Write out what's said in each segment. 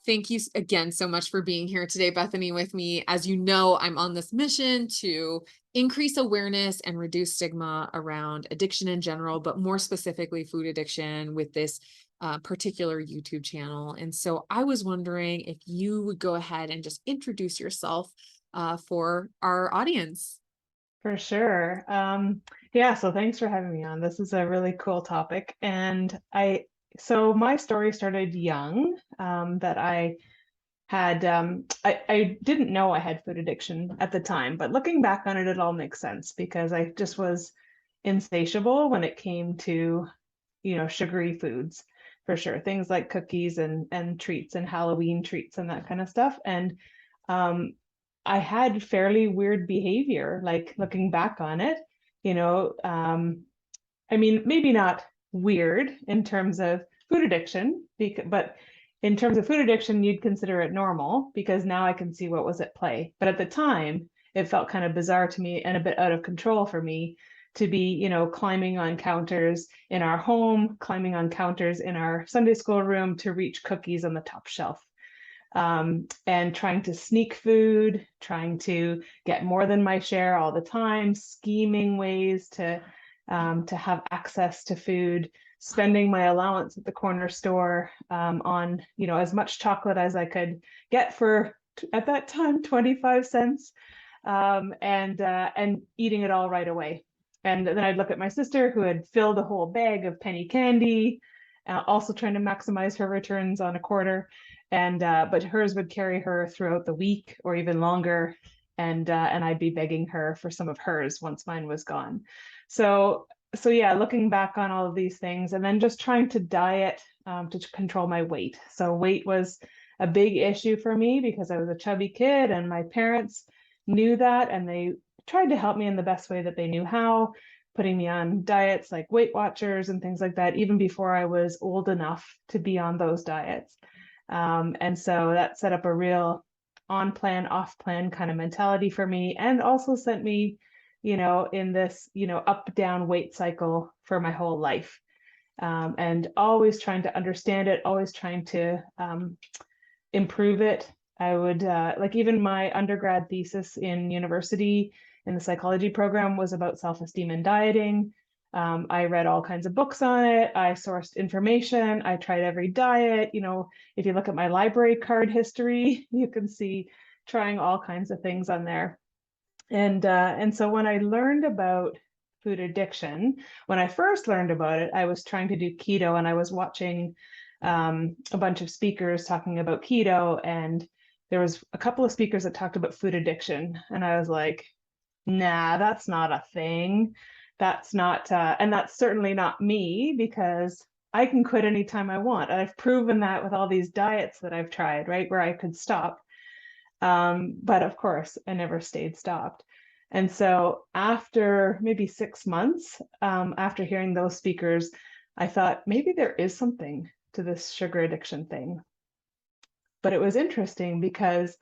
Thank you again so much for being here today, Bethany, with me. As you know, I'm on this mission to increase awareness and reduce stigma around addiction in general, but more specifically food addiction with this particular YouTube channel. And so I was wondering if you would go ahead and just introduce yourself for our audience. For sure. Yeah, so thanks for having me on. This is a really cool topic. So my story started young, that I didn't know I had food addiction at the time, but looking back on it, it all makes sense because I just was insatiable when it came to, sugary foods for sure. Things like cookies and treats and Halloween treats and that kind of stuff. And um, I had fairly weird behavior, like looking back on it, you know, um, I mean, maybe not weird in terms of food addiction, but in terms of food addiction, you'd consider it normal because now I can see what was at play. But at the time, it felt kind of bizarre to me and a bit out of control for me to be, climbing on counters in our home, climbing on counters in our Sunday school room to reach cookies on the top shelf. And trying to sneak food, trying to get more than my share all the time, scheming ways to have access to food, spending my allowance at the corner store on as much chocolate as I could get for at that time 25 cents, and eating it all right away. And then I'd look at my sister who had filled a whole bag of penny candy, also trying to maximize her returns on a quarter, and but hers would carry her throughout the week or even longer, and I'd be begging her for some of hers once mine was gone. So so yeah, looking back on all of these things, and then just trying to diet to control my weight. So weight was a big issue for me because I was a chubby kid, and my parents knew that, and they tried to help me in the best way that they knew how, putting me on diets like Weight Watchers and things like that, even before I was old enough to be on those diets. And so that set up a real on plan, off plan kind of mentality for me, and also sent me, in this, up down weight cycle for my whole life. And always trying to understand it, always trying to improve it. I would like even my undergrad thesis in university in the psychology program was about self-esteem and dieting. I read all kinds of books on it. I sourced information. I tried every diet. If you look at my library card history, you can see trying all kinds of things on there. And so when I learned about food addiction, when I first learned about it, I was trying to do keto, and I was watching a bunch of speakers talking about keto, and there was a couple of speakers that talked about food addiction, and I was like, nah, that's not a thing. That's not, and that's certainly not me because I can quit anytime I want. And I've proven that with all these diets that I've tried, right, where I could stop. But of course, I never stayed stopped. And so after maybe 6 months, after hearing those speakers, I thought maybe there is something to this sugar addiction thing. But it was interesting because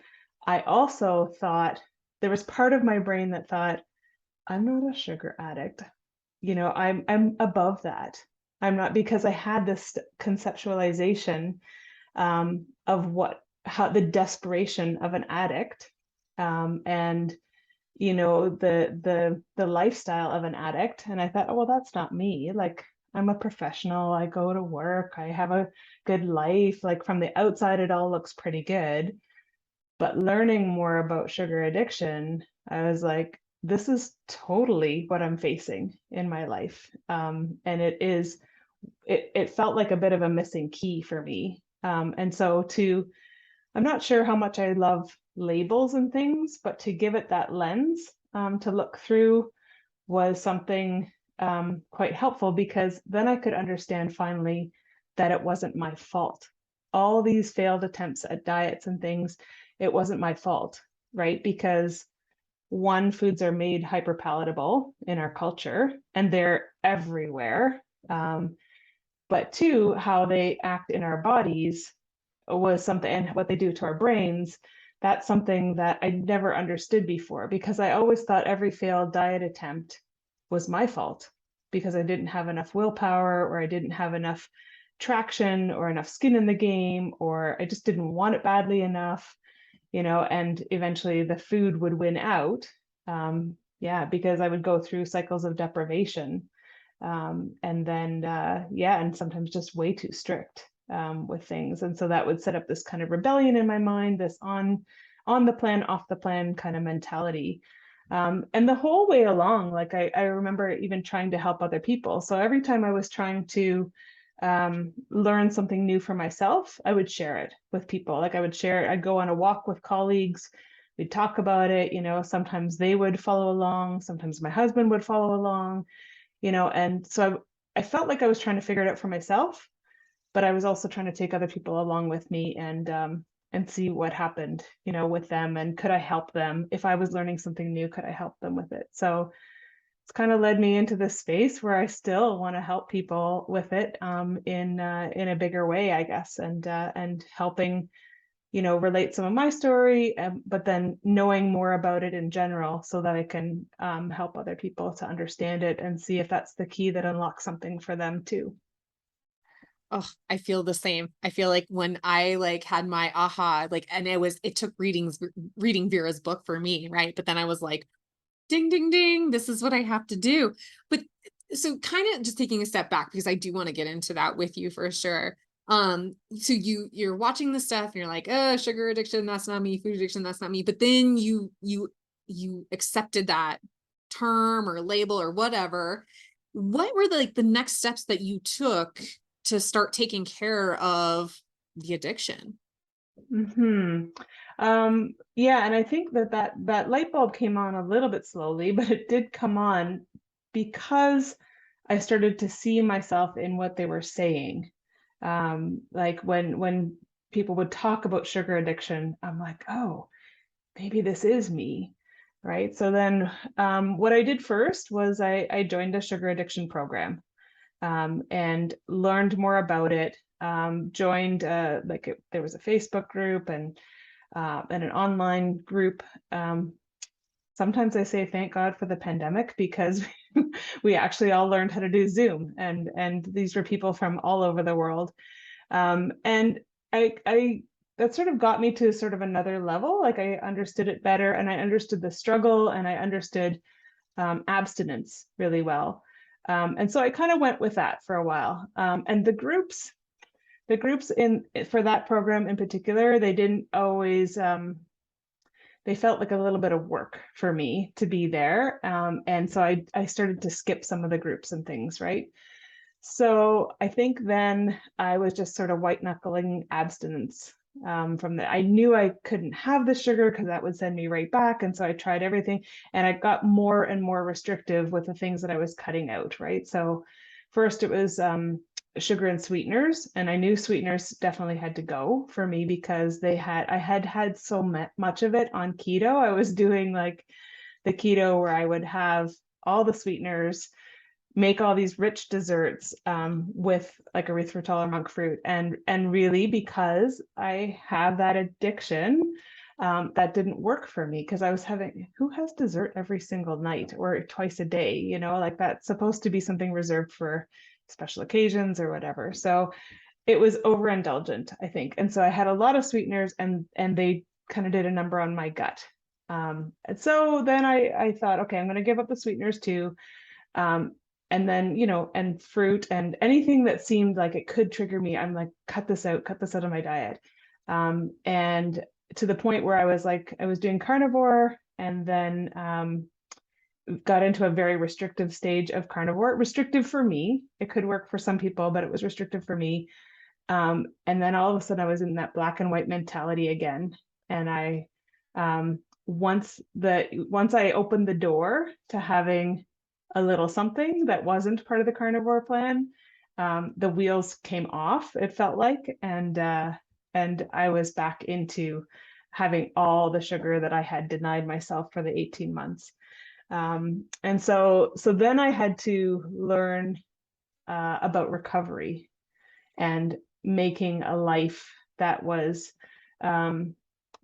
I also thought there was part of my brain that thought, I'm not a sugar addict. I'm above that. I'm not, because I had this conceptualization of how the desperation of an addict, and the lifestyle of an addict. And I thought, oh well, that's not me. Like, I'm a professional, I go to work, I have a good life. Like, from the outside it all looks pretty good. But learning more about sugar addiction, I was like, this is totally what I'm facing in my life. And it felt like a bit of a missing key for me. And so I'm not sure how much I love labels and things, but to give it that lens, to look through, was something quite helpful, because then I could understand finally that it wasn't my fault. All these failed attempts at diets and things, it wasn't my fault, right? Because one, foods are made hyper palatable in our culture and they're everywhere. But two, how they act in our bodies was something, and what they do to our brains, that's something that I never understood before, because I always thought every failed diet attempt was my fault because I didn't have enough willpower, or I didn't have enough traction or enough skin in the game, or I just didn't want it badly enough, and eventually the food would win out. Yeah, because I would go through cycles of deprivation. And then, yeah, and sometimes just way too strict with things. And so that would set up this kind of rebellion in my mind, this on the plan, off the plan kind of mentality. And the whole way along, like I remember even trying to help other people. So every time I was trying to learn something new for myself, I would share it with people. Like I would share it, I'd go on a walk with colleagues, we'd talk about it, sometimes they would follow along, sometimes my husband would follow along, and so I felt like I was trying to figure it out for myself, but I was also trying to take other people along with me and see what happened, with them, and could I help them if I was learning something new, could I help them with it? So it's kind of led me into this space where I still want to help people with it in a bigger way, I guess, and helping relate some of my story, but then knowing more about it in general so that I can help other people to understand it and see if that's the key that unlocks something for them too. Oh, I feel the same. I feel like when I like had my aha, like, and it took reading Vera's book for me, right? But then I was like, ding, ding, ding, this is what I have to do. But so kind of just taking a step back, because I do want to get into that with you for sure. So you're watching the stuff and you're like, sugar addiction, that's not me, food addiction, that's not me. But then you accepted that term or label or whatever. What were the next steps that you took to start taking care of the addiction? Hmm. Yeah, and I think that light bulb came on a little bit slowly, but it did come on because I started to see myself in what they were saying. Like when people would talk about sugar addiction, I'm like, oh, maybe this is me, right? So then, what I did first was I joined a sugar addiction program, and learned more about it. Joined there was a Facebook group and an online group. Sometimes I say thank God for the pandemic because we actually all learned how to do Zoom, and these were people from all over the world. And I that sort of got me to sort of another level. Like I understood it better, and I understood the struggle, and I understood abstinence really well. And so I kind of went with that for a while. And the groups in for that program in particular, they didn't always. They felt like a little bit of work for me to be there, and so I started to skip some of the groups and things, right? So I think then I was just sort of white knuckling abstinence from the. I knew I couldn't have the sugar because that would send me right back, and so I tried everything, and I got more and more restrictive with the things that I was cutting out. Right. So first it was sugar and sweeteners, and I knew sweeteners definitely had to go for me because I had so much of it on keto. I was doing like the keto where I would have all the sweeteners, make all these rich desserts with like erythritol or monk fruit, and really because I have that addiction, that didn't work for me because I was having, who has dessert every single night or twice a day, like that's supposed to be something reserved for special occasions or whatever. So it was overindulgent, I think, and so I had a lot of sweeteners, and they kind of did a number on my gut. And so then I thought, okay, I'm going to give up the sweeteners too. um, and then and fruit and anything that seemed like it could trigger me, I'm like, cut this out of my diet. And to the point where I was doing carnivore, and then got into a very restrictive stage of carnivore. Restrictive for me, it could work for some people, but it was restrictive for me. And then all of a sudden I was in that black and white mentality again, and I once I opened the door to having a little something that wasn't part of the carnivore plan, the wheels came off, it felt like, and I was back into having all the sugar that I had denied myself for the 18 months. And so then I had to learn about recovery and making a life that was um,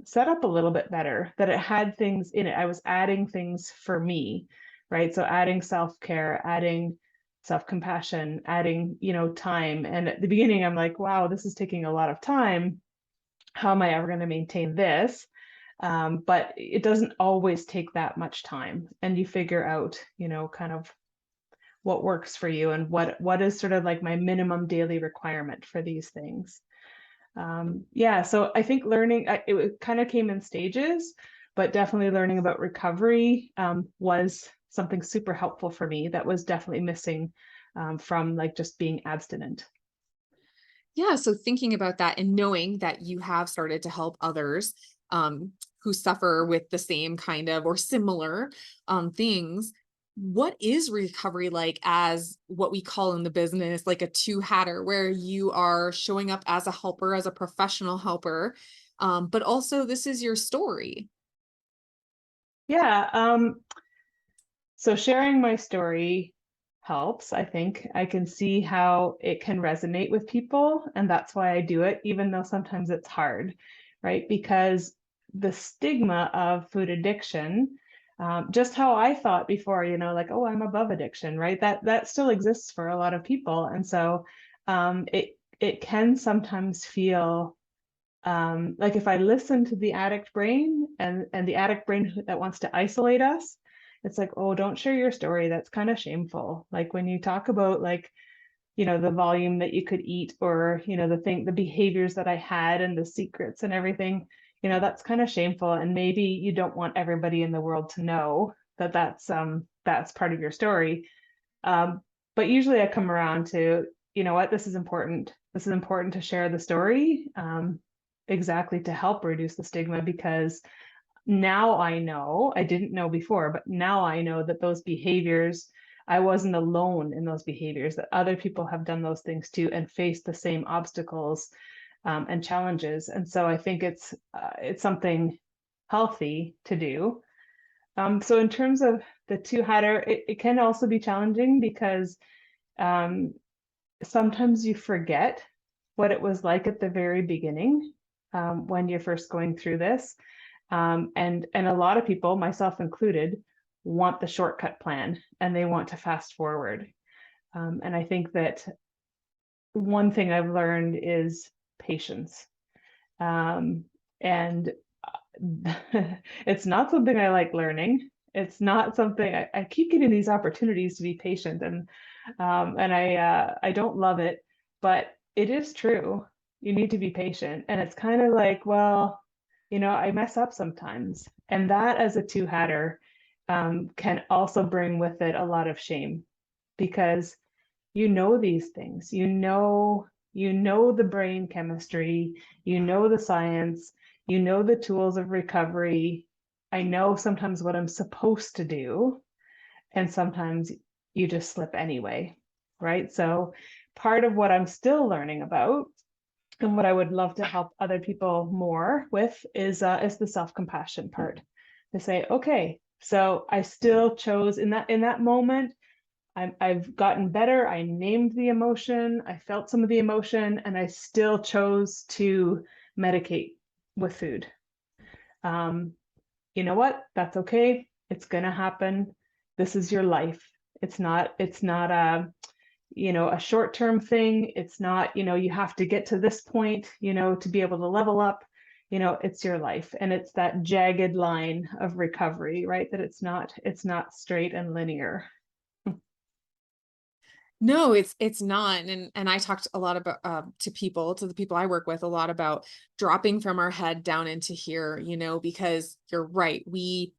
set up a little bit better, that it had things in it. I was adding things for me, right? So adding self-care, adding self-compassion, adding, time. And at the beginning, I'm like, wow, this is taking a lot of time. How am I ever going to maintain this? But it doesn't always take that much time. And you figure out, kind of what works for you and what is sort of like my minimum daily requirement for these things. Yeah, so I think learning, it kind of came in stages, but definitely learning about recovery was something super helpful for me that was definitely missing from like just being abstinent. Yeah, so thinking about that and knowing that you have started to help others um, who suffer with the same kind of or similar things, what is recovery like as what we call in the business like a two-hatter, where you are showing up as a helper, as a professional helper, but also this is your story? Yeah, so sharing my story helps. I think I can see how it can resonate with people, and that's why I do it, even though sometimes it's hard, right? Because the stigma of food addiction, just how I thought before, like, oh, I'm above addiction, right? That still exists for a lot of people, and so it can sometimes feel like if I listen to the addict brain and the addict brain that wants to isolate us, it's like, oh, don't share your story. That's kind of shameful. Like when you talk about like, the volume that you could eat or, the behaviors that I had and the secrets and everything, that's kind of shameful. And maybe you don't want everybody in the world to know that that's part of your story. Um, but usually I come around to, what, this is important. This is important to share the story, exactly to help reduce the stigma because now I know, I didn't know before, but now I know that those behaviors, I wasn't alone in those behaviors, that other people have done those things too and faced the same obstacles and challenges. And so I think it's something healthy to do. So in terms of the two-hatter, it can also be challenging because um, sometimes you forget what it was like at the very beginning when you're first going through this. And a lot of people, myself included, want the shortcut plan and they want to fast forward. And I think that one thing I've learned is patience. And it's not something I like learning. It's not something I keep getting these opportunities to be patient and I don't love it, but it is true. You need to be patient. And it's kind of like, well, I mess up sometimes. And that as a two-hatter can also bring with it a lot of shame because you know these things. You know the brain chemistry, you know the science, you know the tools of recovery. I know sometimes what I'm supposed to do, and sometimes you just slip anyway, right? So part of what I'm still learning about and what I would love to help other people more with is the self-compassion part. To say, okay, so I still chose in that moment. I've gotten better. I named the emotion. I felt some of the emotion, and I still chose to medicate with food. Um, you know what? That's okay. It's gonna happen. This is your life. It's not a short-term thing. It's not, you have to get to this point, to be able to level up. It's your life. And it's that jagged line of recovery, right? That it's not straight and linear. No, it's not. And I talked a lot about to the people I work with a lot about dropping from our head down into here, because you're right. We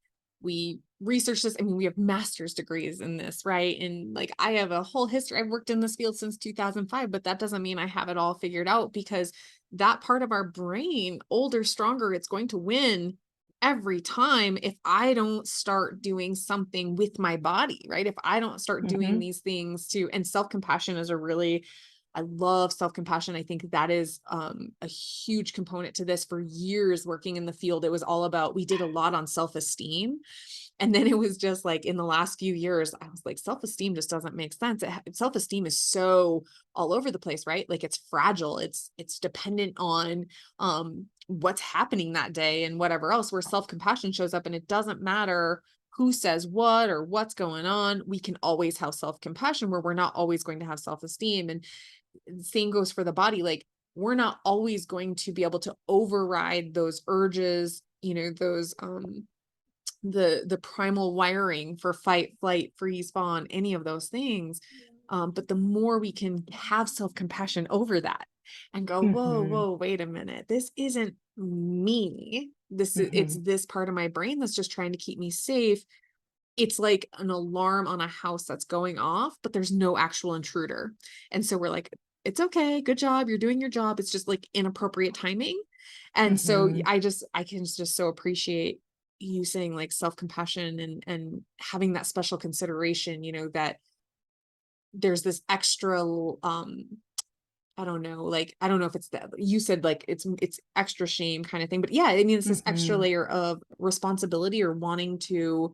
research this. I mean, we have master's degrees in this, right? And like I have a whole history. I've worked in this field since 2005, but that doesn't mean I have it all figured out because that part of our brain, older, stronger, it's going to win every time if I don't start doing something with my body, right? If I don't start doing Hmm. these things to, and self-compassion is a really, I love self-compassion. I think that is a huge component to this. For years working in the field, it was all about, we did a lot on self-esteem. And then it was just like in the last few years, I was like, self-esteem just doesn't make sense. Self-esteem is so all over the place, right? Like it's fragile. It's dependent on what's happening that day and whatever else, where self-compassion shows up and it doesn't matter who says what or what's going on. We can always have self-compassion where we're not always going to have self-esteem. And the same goes for the body. Like, we're not always going to be able to override those urges, those the primal wiring for fight, flight, freeze, fawn, any of those things. But the more we can have self-compassion over that and go, whoa, Mm-hmm. whoa, wait a minute, this isn't me. It's Mm-hmm. this part of my brain that's just trying to keep me safe. It's like an alarm on a house that's going off, but there's no actual intruder. And so we're like, it's okay, good job, you're doing your job. It's just like inappropriate timing. And so Mm-hmm. I can just so appreciate you saying like self-compassion and having that special consideration, that there's this extra I don't know, like, I don't know if it's that you said like it's extra shame kind of thing, but yeah, I mean, it's this extra Mm-hmm. layer of responsibility or wanting to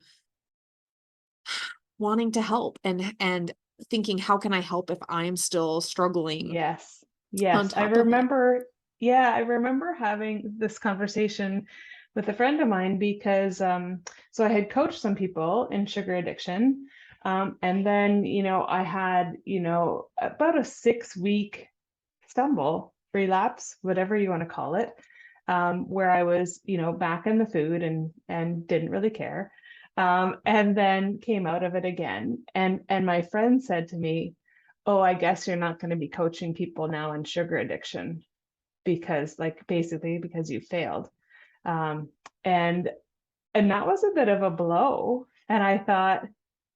help and thinking, how can I help if I'm still struggling Yes. on Yes. top of it? I remember having this conversation with a friend of mine because so I had coached some people in sugar addiction. And then, I had, about a 6 week stumble, relapse, whatever you want to call it, where I was, back in the food and didn't really care. And then came out of it again. And my friend said to me, "Oh, I guess you're not going to be coaching people now in sugar addiction because, like, basically because you failed." Um, and and that was a bit of a blow. And I thought,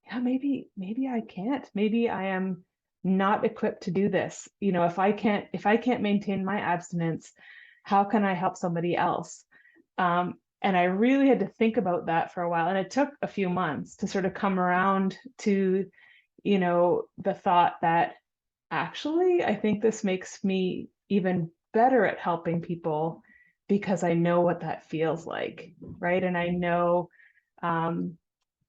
yeah, maybe I can't. Maybe I am not equipped to do this. If I can't maintain my abstinence, how can I help somebody else? And I really had to think about that for a while. And it took a few months to sort of come around to, the thought that actually, I think this makes me even better at helping people because I know what that feels like, right? And um,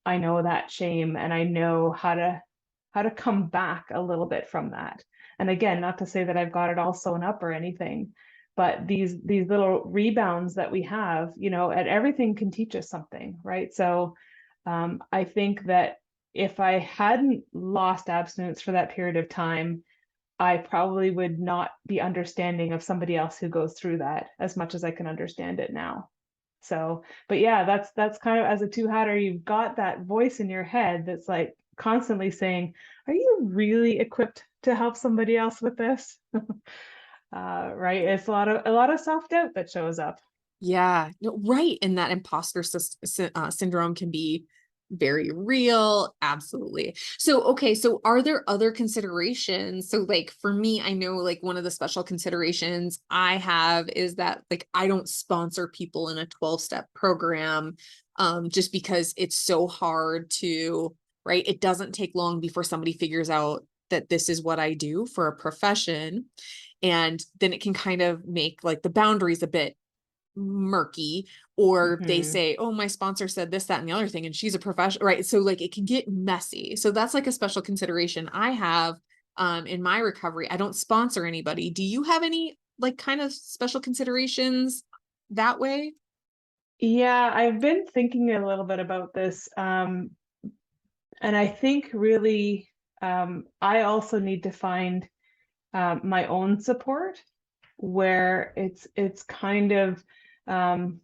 I know that shame, and I know how to come back a little bit from that. And again, not to say that I've got it all sewn up or anything, but these little rebounds that we have, at everything can teach us something, right? So I think that if I hadn't lost abstinence for that period of time, I probably would not be understanding of somebody else who goes through that as much as I can understand it now. So, but yeah, that's kind of, as a two-hatter, you've got that voice in your head that's like constantly saying, "Are you really equipped to help somebody else with this?" Right? It's a lot of self-doubt that shows up. Yeah, no, right. And that imposter syndrome can be very real. Absolutely. So, okay. So, are there other considerations? So, like for me, I know like one of the special considerations I have is that like I don't sponsor people in a 12-step program just because it's so hard to, right? It doesn't take long before somebody figures out that this is what I do for a profession. And then it can kind of make like the boundaries a bit murky, or they Hmm. say, oh, my sponsor said this, that, and the other thing, and she's a professional, right? So like it can get messy. So that's like a special consideration I have in my recovery. I don't sponsor anybody. Do you have any like kind of special considerations that way? Yeah, I've been thinking a little bit about this, and I think really I also need to find my own support where it's kind of um,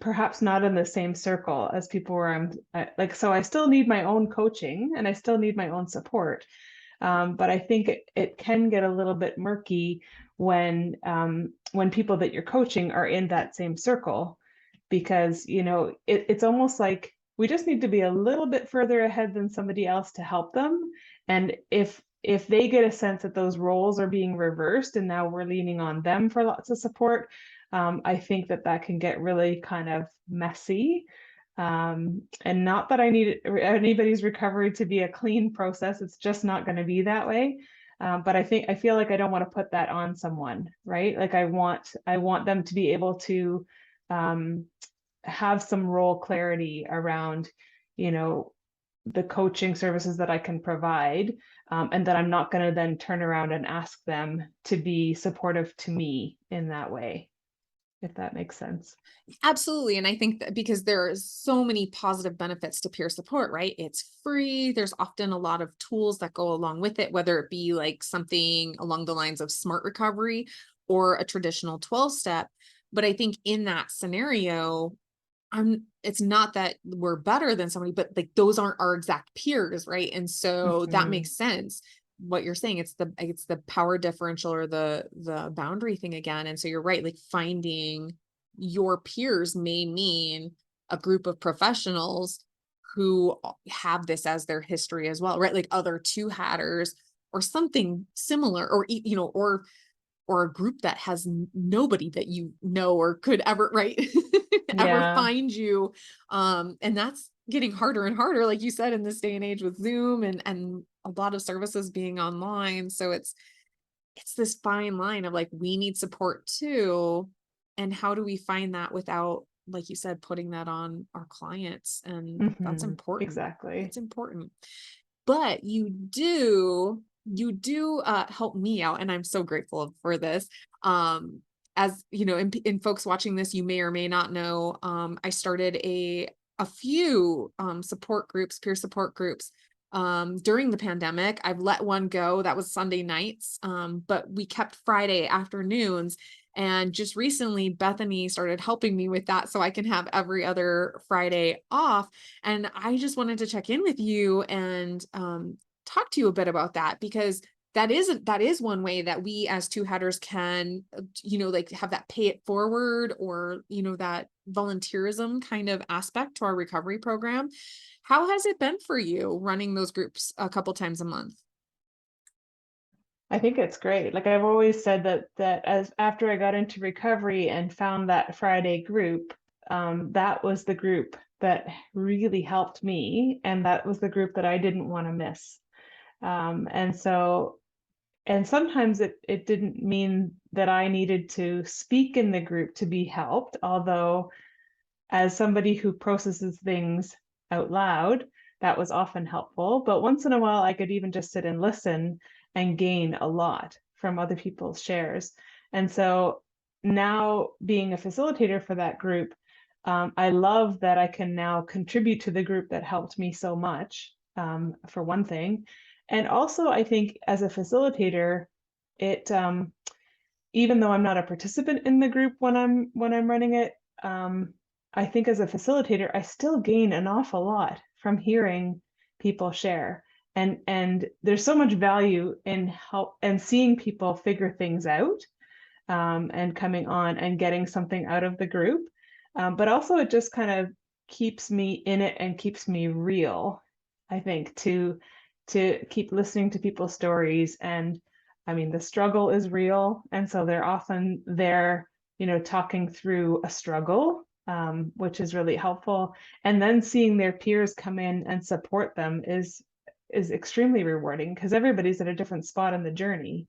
perhaps not in the same circle as people where like, so I still need my own coaching and I still need my own support. But I think it can get a little bit murky when people that you're coaching are in that same circle, because it's almost like we just need to be a little bit further ahead than somebody else to help them. And if they get a sense that those roles are being reversed and now we're leaning on them for lots of support, I think that can get really kind of messy. And not that I need anybody's recovery to be a clean process. It's just not going to be that way. But I feel like I don't want to put that on someone, right? Like I want them to be able to um, have some role clarity around, you know, the coaching services that I can provide, and that I'm not going to then turn around and ask them to be supportive to me in that way. if that makes sense. Absolutely. And I think that because there are so many positive benefits to peer support, right? It's free. There's often a lot of tools that go along with it, whether it be like something along the lines of smart recovery or a traditional 12 step. But I think in that scenario, it's not that we're better than somebody, but like those aren't our exact peers, right? And so that Hmm. makes sense. What you're saying, it's the power differential or the boundary thing again. And so you're right, like finding your peers may mean a group of professionals who have this as their history as well, right? Like other two hatters or something similar, or or a group that has nobody that you know or could ever, right, ever Yeah. find you. And that's getting harder and harder, like you said, in this day and age with Zoom and a lot of services being online. So it's this fine line of like we need support too, and how do we find that without, like you said, putting that on our clients? And that's Hmm. important. Exactly. It's important. But you do help me out, and I'm so grateful for this. As you know, in folks watching this, you may or may not know, I started a few support groups, peer support groups, during the pandemic. I've let one go. That was Sunday nights. But we kept Friday afternoons. And just recently, Bethany started helping me with that so I can have every other Friday off. And I just wanted to check in with you and talk to you a bit about that, because that is one way that we as two headers can, like have that pay it forward, or that volunteerism kind of aspect to our recovery program. How has it been for you running those groups a couple times a month? I think it's great. Like I've always said that as after I got into recovery and found that Friday group, that was the group that really helped me, and that was the group that I didn't want to miss. And so, and sometimes it didn't mean that I needed to speak in the group to be helped, although as somebody who processes things out loud, that was often helpful. But once in a while, I could even just sit and listen and gain a lot from other people's shares. And so now, being a facilitator for that group, I love that I can now contribute to the group that helped me so much, for one thing. And also, I think as a facilitator, it even though I'm not a participant in the group when I'm running it, I think as a facilitator, I still gain an awful lot from hearing people share. And there's so much value in help and seeing people figure things out, and coming on and getting something out of the group. But also it just kind of keeps me in it and keeps me real, I think, to keep listening to people's stories. And I mean, the struggle is real. And so they're often there, talking through a struggle, which is really helpful. And then seeing their peers come in and support them is extremely rewarding, because everybody's at a different spot in the journey,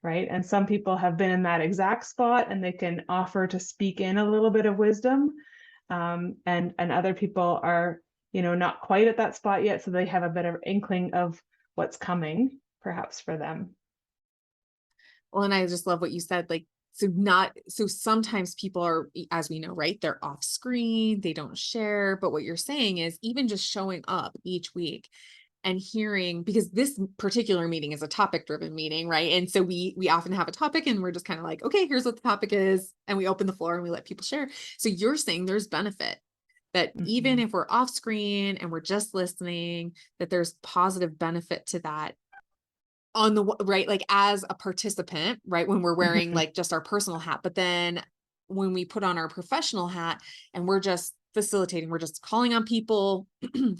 right? And some people have been in that exact spot and they can offer to speak in a little bit of wisdom. And other people are, not quite at that spot yet, so they have a bit of inkling of what's coming, perhaps for them. Well, and I just love what you said, like, so sometimes people are, as we know, right? They're off screen, they don't share. But what you're saying is even just showing up each week and hearing, because this particular meeting is a topic driven meeting, right? And so we often have a topic and we're just kind of like, okay, here's what the topic is, and we open the floor and we let people share. So you're saying there's benefit, that even Mhm. if we're off screen and we're just listening, that there's positive benefit to that on the right, like as a participant, right, when we're wearing Mhm. like just our personal hat. But then when we put on our professional hat and we're just facilitating, we're just calling on people,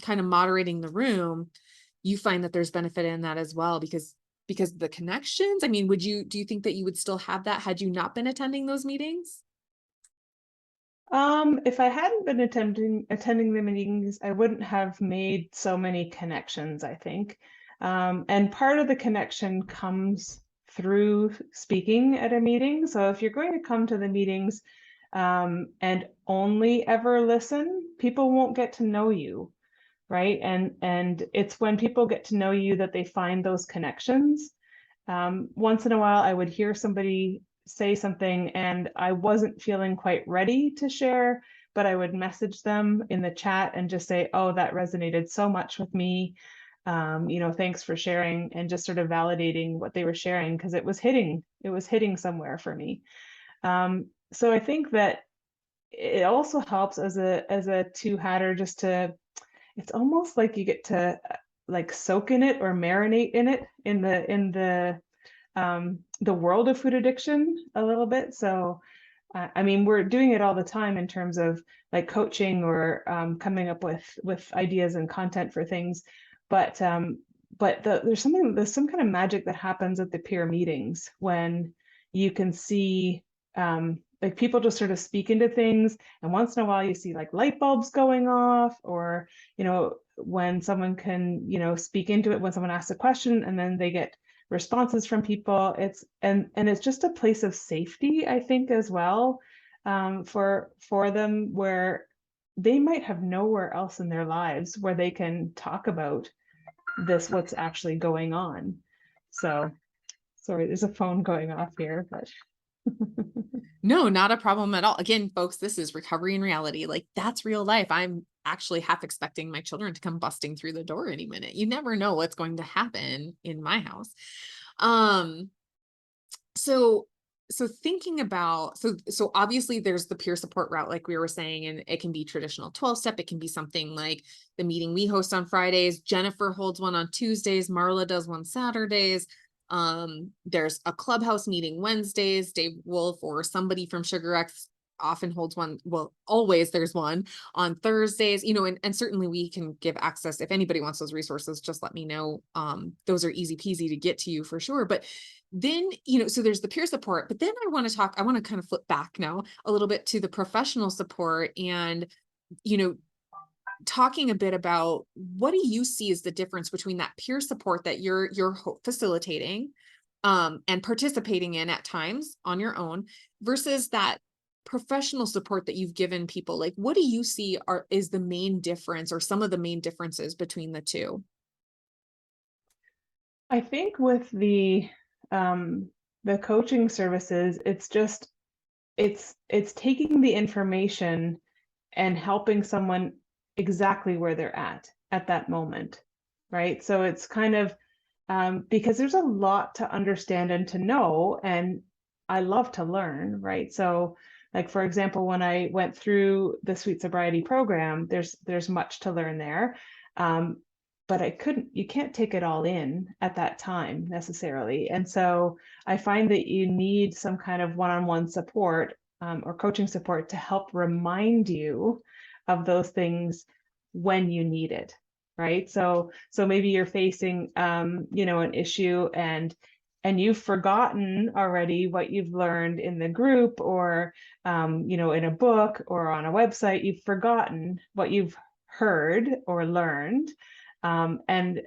kind of moderating the room, you find that there's benefit in that as well, because the connections. I mean, do you think that you would still have that had you not been attending those meetings? If I hadn't been attending the meetings, I wouldn't have made so many connections, I think. And part of the connection comes through speaking at a meeting. So if you're going to come to the meetings, and only ever listen, people won't get to know you, right? And it's when people get to know you that they find those connections. Once in a while, I would hear somebody say something and I wasn't feeling quite ready to share, but I would message them in the chat and just say, oh, that resonated so much with me. Thanks for sharing, and just sort of validating what they were sharing, because it was hitting somewhere for me. So I think that it also helps as a two-hatter, just to, it's almost like you get to like soak in it or marinate in it in the world of food addiction a little bit. So I mean, we're doing it all the time in terms of like coaching or coming up with ideas and content for things, but there's some kind of magic that happens at the peer meetings when you can see like people just sort of speak into things, and once in a while you see like light bulbs going off, or when someone can speak into it when someone asks a question and then they get responses from people. It's just a place of safety, I think, as well, for them, where they might have nowhere else in their lives where they can talk about what's actually going on. So sorry, there's a phone going off here, but No, not a problem at all. Again, folks, this is recovery in reality. Like, that's real life. I'm actually half expecting my children to come busting through the door any minute. You never know what's going to happen in my house. Um, so thinking about, so obviously there's the peer support route, like we were saying, and it can be traditional 12-step. It can be something like the meeting we host on Fridays. Jennifer holds one on Tuesdays. Marla does one Saturdays. There's a clubhouse meeting Wednesdays. Dave Wolf or somebody from Sugar X often holds one. Well, always there's one on Thursdays, and certainly we can give access. If anybody wants those resources, just let me know. Those are easy peasy to get to you for sure. But then, so there's the peer support, but then I want to kind of flip back now a little bit to the professional support, and, talking a bit about what do you see as the difference between that peer support that you're facilitating and participating in at times on your own versus that professional support that you've given people. Like, what do you see is the main difference, or some of the main differences between the two? I think with the coaching services, it's taking the information and helping someone exactly where they're at that moment, right? So it's kind of because there's a lot to understand and to know, and I love to learn, right? So, like for example, when I went through the Sweet Sobriety program, there's much to learn there. But you can't take it all in at that time necessarily. And so I find that you need some kind of one-on-one support or coaching support to help remind you of those things when you need it, right? So maybe you're facing an issue, and you've forgotten already what you've learned in the group, or in a book or on a website. You've forgotten what you've heard or learned, and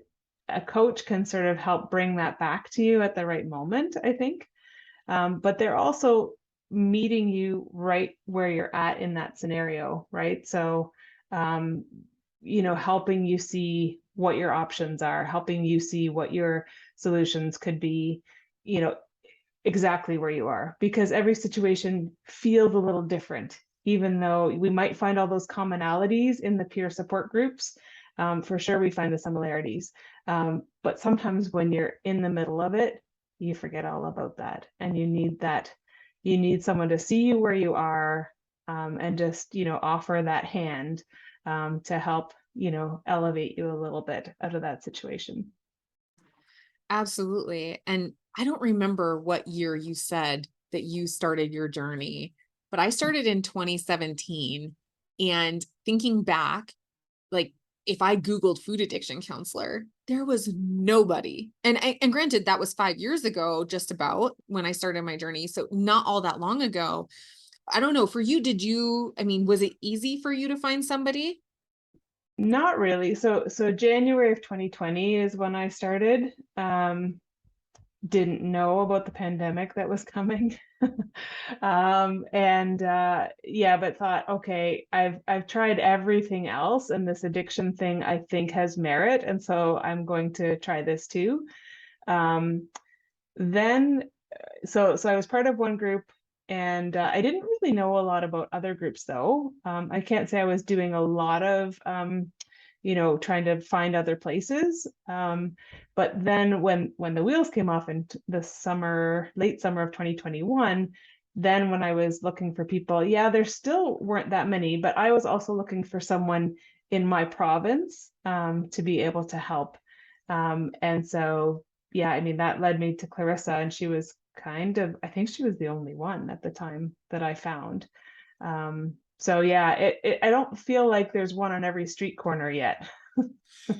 a coach can sort of help bring that back to you at the right moment, I think. But they're also meeting you right where you're at in that scenario, right? So, helping you see what your options are, helping you see what your solutions could be, exactly where you are, because every situation feels a little different, even though we might find all those commonalities in the peer support groups. For sure, we find the similarities. But sometimes when you're in the middle of it, you forget all about that. And you need someone to see you where you are, and just, offer that hand to help, elevate you a little bit out of that situation. Absolutely. And I don't remember what year you said that you started your journey, but I started in 2017. And thinking back, like, if I Googled food addiction counselor, there was nobody. And granted, that was 5 years ago, just about, when I started my journey. So not all that long ago. I don't know, for you, was it easy for you to find somebody? Not really. So January of 2020 is when I started. Didn't know about the pandemic that was coming. And yeah, but thought, okay, I've tried everything else, and this addiction thing I think has merit, and so I'm going to try this too. Then so I was part of one group, and I didn't really know a lot about other groups though. I can't say I was doing a lot of trying to find other places. But then when the wheels came off in the summer, late summer of 2021, then when I was looking for people, yeah, there still weren't that many, but I was also looking for someone in my province to be able to help. And so yeah, I mean, that led me to Clarissa, and she was I think she was the only one at the time that I found. So yeah, I don't feel like there's one on every street corner yet.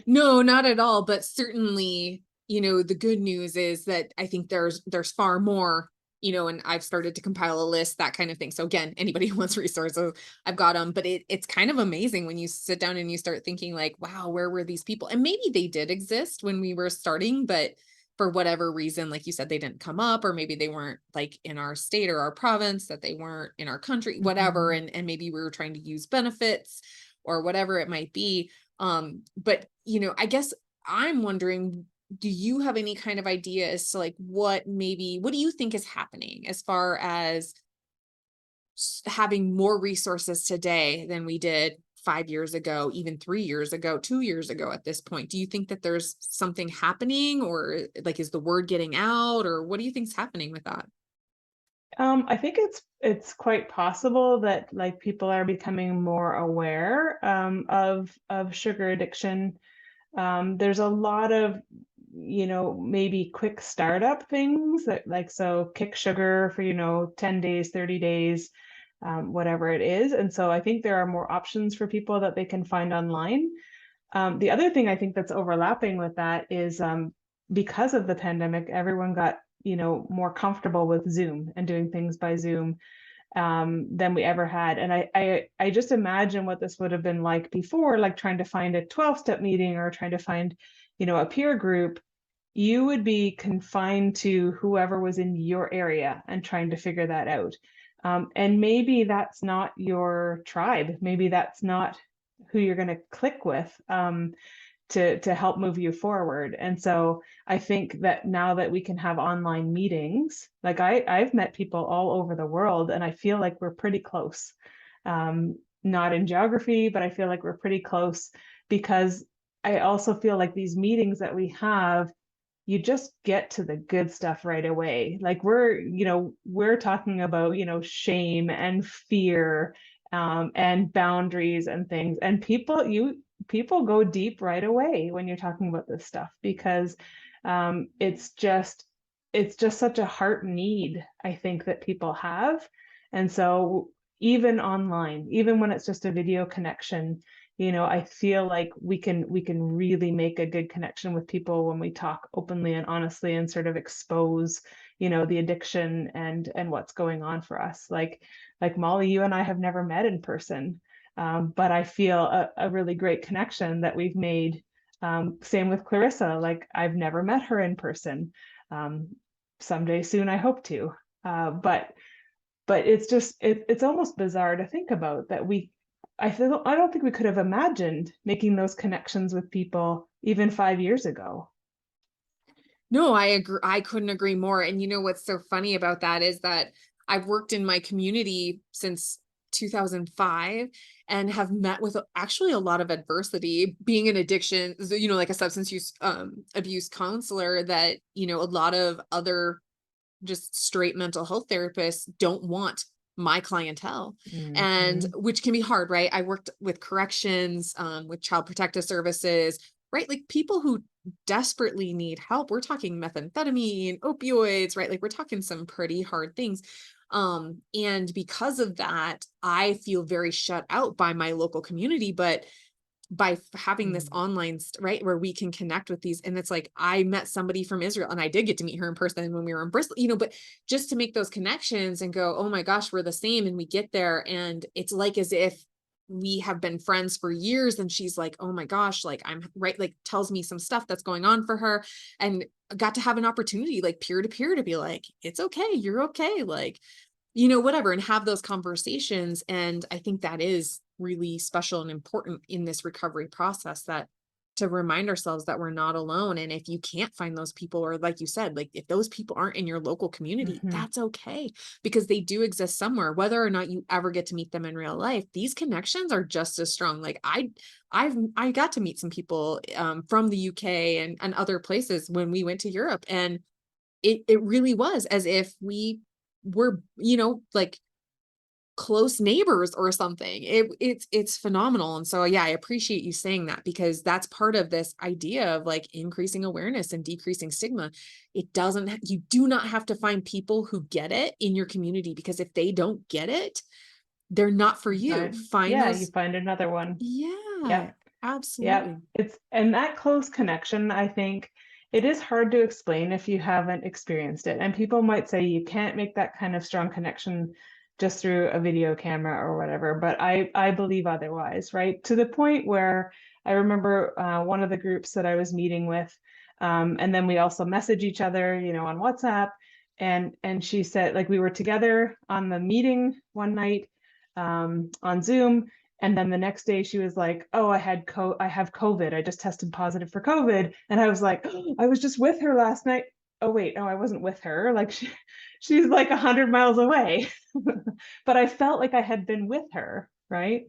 No, not at all. But certainly, the good news is that I think there's far more, and I've started to compile a list, that kind of thing. So again, anybody who wants resources, I've got them. But it's kind of amazing when you sit down and you start thinking like, wow, where were these people? And maybe they did exist when we were starting, but for whatever reason, like you said, they didn't come up, or maybe they weren't like in our state or our province, that they weren't in our country, whatever. Mhm. And maybe we were trying to use benefits or whatever it might be. But I guess I'm wondering, do you have any kind of idea as to like what do you think is happening as far as having more resources today than we did 5 years ago, even 3 years ago, 2 years ago at this point? Do you think that there's something happening, or like, is the word getting out, or what do you think's happening with that? I think it's quite possible that like people are becoming more aware of sugar addiction. There's a lot of, maybe quick startup things that like, so kick sugar for, 10 days, 30 days, whatever it is. And so I think there are more options for people that they can find online. The other thing I think that's overlapping with that is because of the pandemic, everyone got, more comfortable with Zoom and doing things by Zoom than we ever had. And I just imagine what this would have been like before, like trying to find a 12-step meeting or trying to find, a peer group. You would be confined to whoever was in your area and trying to figure that out. And maybe that's not your tribe. Maybe that's not who you're going to click with. To help move you forward. And so I think that now that we can have online meetings, like I've met people all over the world, and I feel like we're pretty close. Not in geography, but I feel like we're pretty close because I also feel like these meetings that we have, you just get to the good stuff right away. Like we're talking about, shame and fear, and boundaries and things. And people go deep right away when you're talking about this stuff because it's just such a heart need, I think, that people have. And so even online, even when it's just a video connection, I feel like we can really make a good connection with people when we talk openly and honestly and sort of expose, the addiction and what's going on for us. Like Molly, you and I have never met in person, but I feel a really great connection that we've made. Same with Clarissa. Like I've never met her in person. Um, Someday soon, I hope to. But it's almost bizarre to think about that I don't think we could have imagined making those connections with people even 5 years ago. No, I agree. I couldn't agree more. And what's so funny about that is that I've worked in my community since 2005 and have met with actually a lot of adversity being an addiction, like a substance use abuse counselor, that, a lot of other just straight mental health therapists don't want my clientele, and Mhm. which can be hard, right? I worked with corrections, with child protective services, right? Like people who desperately need help. We're talking methamphetamine, opioids, right? Like we're talking some pretty hard things. And because of that, I feel very shut out by my local community. But by having this Mm. online right, where we can connect with these, and it's like I met somebody from Israel, and I did get to meet her in person when we were in Bristol, but just to make those connections and go, oh my gosh, we're the same, and we get there, and it's like as if we have been friends for years, and she's like, oh my gosh, like I'm right, like tells me some stuff that's going on for her, and got to have an opportunity like peer to peer to be like, it's okay, you're okay, like, whatever, and have those conversations. And I think that is really special and important in this recovery process, that to remind ourselves that we're not alone. And if you can't find those people, or like you said, like if those people aren't in your local community, Mhm. that's okay, because they do exist somewhere, whether or not you ever get to meet them in real life. These connections are just as strong. Like I got to meet some people from the UK and other places when we went to Europe. And it really was as if we were, like close neighbors or something. It's phenomenal. And so yeah, I appreciate you saying that, because that's part of this idea of like increasing awareness and decreasing stigma. You do not have to find people who get it in your community, because if they don't get it, they're not for You you. find Find Yeah, you those. find another one. Yeah, Yep. Yep. absolutely. And that close connection, I think it is hard to explain if you haven't experienced it. And people might say you can't make that kind of strong connection just through a video camera or whatever, but I believe otherwise, right? To the point where I remember one of the groups that I was meeting with, and then we also message each other, on WhatsApp. And she said, like, we were together on the meeting one night, on Zoom, and then the next day she was like, "Oh, I have COVID. I just tested positive for COVID." And I was like, "Oh, I was just with her last night." Oh wait, no, I wasn't with her. Like she's like 100 miles away. But I felt like I had been with her, right?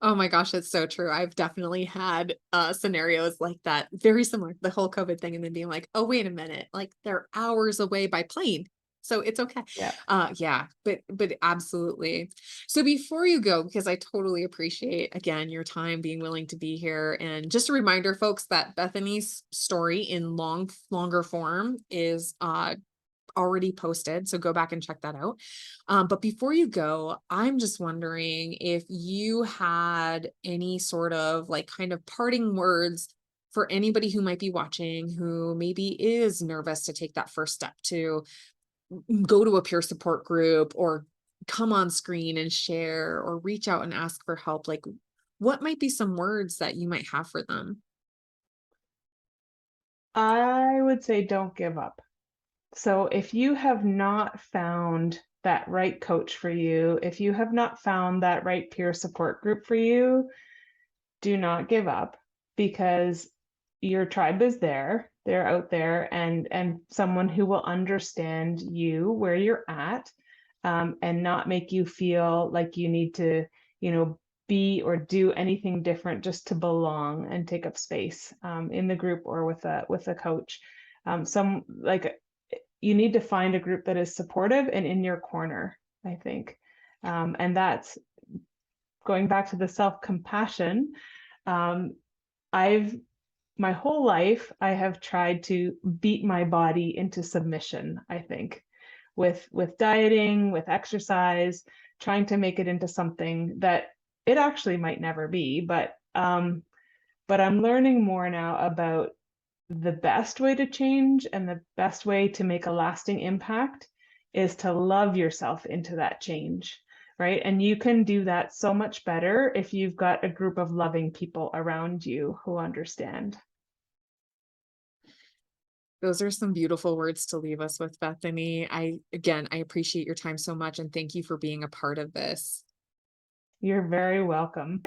Oh my gosh, it's so true. I've definitely had, scenarios like that, very similar, the whole COVID thing, and then being like, "Oh, wait a minute, like, they're hours away by plane, so it's okay." Yeah. Yeah, but absolutely. So before you go, because I totally appreciate, again, your time, being willing to be here, and just a reminder, folks, that Bethany's story in longer form is, already posted, so go back and check that out. But before you go, I'm just wondering if you had any sort of like kind of parting words for anybody who might be watching, who maybe is nervous to take that first step to go to a peer support group, or come on screen and share, or reach out and ask for help. Like, what might be some words that you might have for them? I would say don't give up. So if you have not found that right coach for you, if you have not found that right peer support group for you, do not give up, because your tribe is there. They're out there, and someone who will understand you where you're at, and not make you feel like you need to, be or do anything different just to belong and take up space, in the group or with a coach. Some like You need to find a group that is supportive and in your corner, I think. And that's going back to the self-compassion. Um, I've My whole life I have tried to beat my body into submission, I think, with dieting, with exercise, trying to make it into something that it actually might never be. But I'm learning more now about the best way to change and the best way to make a lasting impact is to love yourself into that change, right? And you can do that so much better if you've got a group of loving people around you who understand. Those are some beautiful words to leave us with, Bethany. I appreciate your time so much, and thank you for being a part of this. You're very welcome.